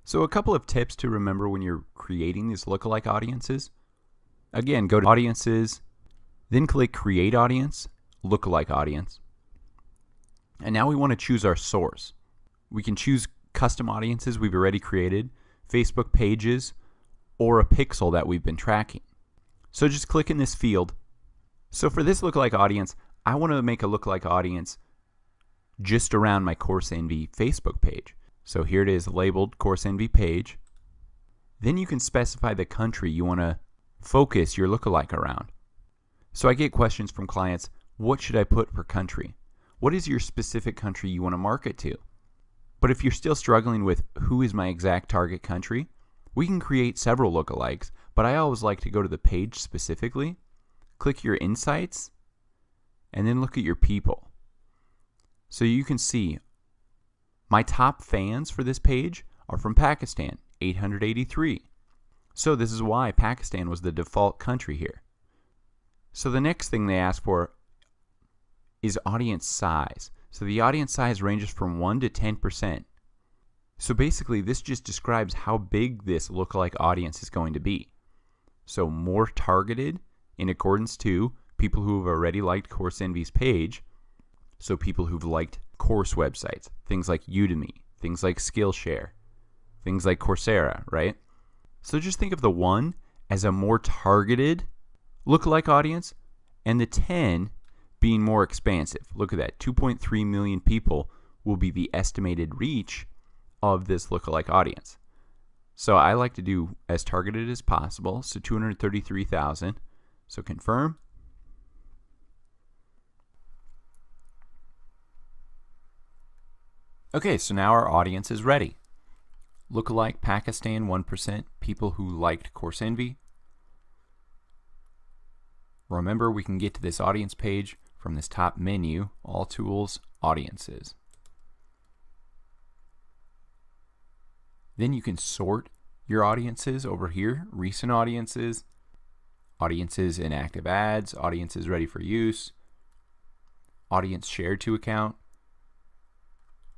So a couple of tips to remember when you're creating these lookalike audiences. Again, go to Audiences, then click Create Audience, Lookalike Audience. And now we want to choose our source. We can choose custom audiences we've already created, Facebook pages, or a pixel that we've been tracking. So just click in this field. So for this lookalike audience, I want to make a lookalike audience just around my Course Envy Facebook page. So here it is labeled Course Envy page. Then you can specify the country you want to focus your lookalike around. So I get questions from clients, what should I put per country? What is your specific country you want to market to? But if you're still struggling with who is my exact target country, we can create several lookalikes, but I always like to go to the page specifically, click your insights, and then look at your people. So you can see my top fans for this page are from Pakistan, 883. So this is why Pakistan was the default country here. So the next thing they ask for is audience size. So the audience size ranges from 1 to 10%. So basically this just describes how big this lookalike audience is going to be. So more targeted in accordance to people who have already liked Course Envy's page. So people who've liked course websites, things like Udemy, things like Skillshare, things like Coursera, right? So just think of the 1 as a more targeted lookalike audience and the 10 being more expansive. Look at that, 2.3 million people will be the estimated reach of this lookalike audience. So I like to do as targeted as possible, so 233,000. So confirm. Okay, so now our audience is ready. Lookalike Pakistan 1%, people who liked Course Envy. Remember, we can get to this audience page from this top menu, All Tools, Audiences. Then you can sort your audiences over here, recent audiences, audiences in active ads, audiences ready for use, audience shared to account,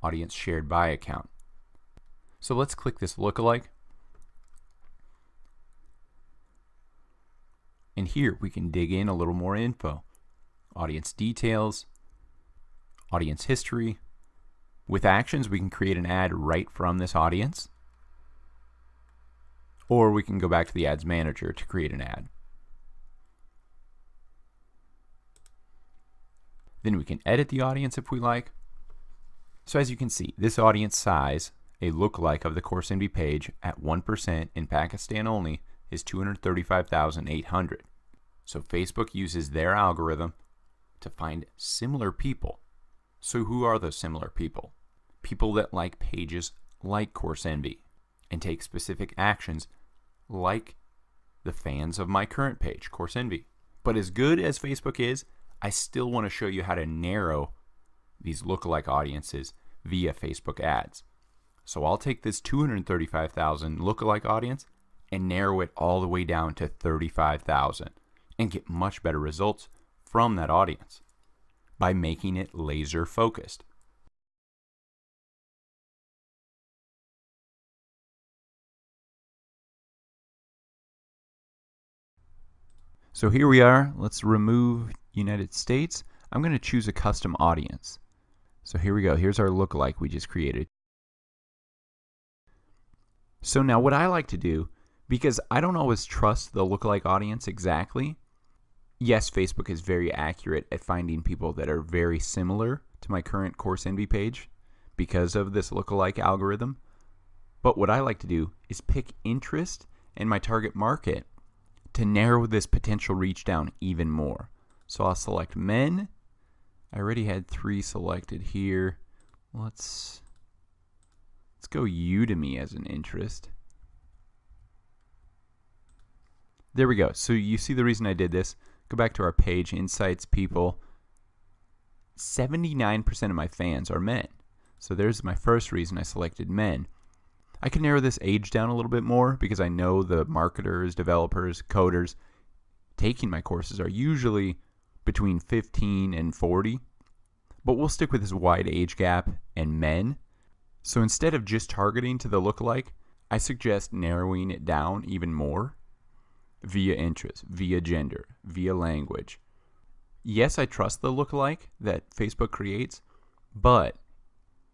audience shared by account. So let's click this lookalike. And here we can dig in a little more info. Audience details, audience history. With actions, we can create an ad right from this audience. Or we can go back to the ads manager to create an ad. Then we can edit the audience if we like. So as you can see, this audience size, a lookalike of the Course Envy page at 1% in Pakistan only, is 235,800. So Facebook uses their algorithm to find similar people. So who are those similar people? People that like pages like Course Envy and take specific actions like the fans of my current page, Course Envy. But as good as Facebook is, I still want to show you how to narrow these lookalike audiences via Facebook ads. So I'll take this 235,000 lookalike audience and narrow it all the way down to 35,000 and get much better results from that audience by making it laser focused. So here we are. Let's remove United States. I'm going to choose a custom audience. So here we go. Here's our lookalike we just created. So now what I like to do, because I don't always trust the lookalike audience exactly. Yes, Facebook is very accurate at finding people that are very similar to my current Course Envy page because of this lookalike algorithm. But what I like to do is pick interest in my target market to narrow this potential reach down even more. So I'll select men. I already had 3 selected here. Let's go Udemy as an interest. There we go. So you see the reason I did this. Go back to our page, Insights, People. 79% of my fans are men. So there's my first reason I selected men. I can narrow this age down a little bit more because I know the marketers, developers, coders taking my courses are usually between 15 and 40. But we'll stick with this wide age gap and men. So instead of just targeting to the lookalike, I suggest narrowing it down even more via interest, via gender, via language. Yes, I trust the lookalike that Facebook creates, but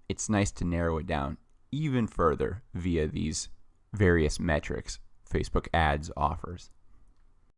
it's nice to narrow it down even further via these various metrics Facebook ads offers.